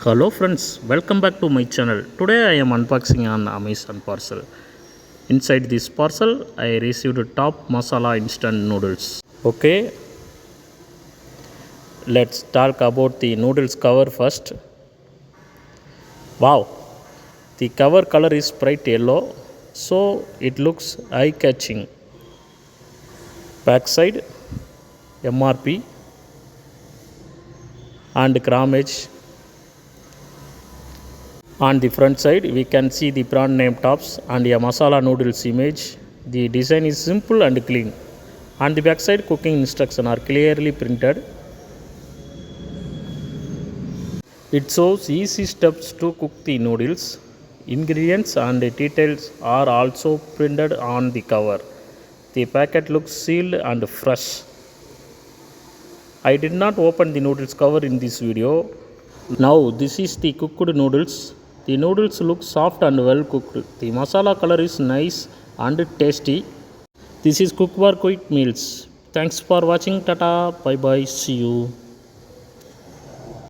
Hello friends, welcome back to my channel. Today I am unboxing an Amazon parcel. Inside this parcel I received top masala instant noodles. Okay, let's talk about the noodles cover first. Wow, the cover color is bright yellow, so it looks eye-catching. Backside MRP and grammage. On the front side, we can see the brand name tops and a masala noodles image. The design is simple and clean. On the back side, cooking instructions are clearly printed. It shows easy steps to cook the noodles. Ingredients and details are also printed on the cover. The packet looks sealed and fresh. I did not open the noodles cover in this video. Now this is the cooked noodles. The noodles look soft and well cooked. The masala color is nice and tasty. This is cook for quick meals. Thanks for watching. Tata. Bye bye. See you.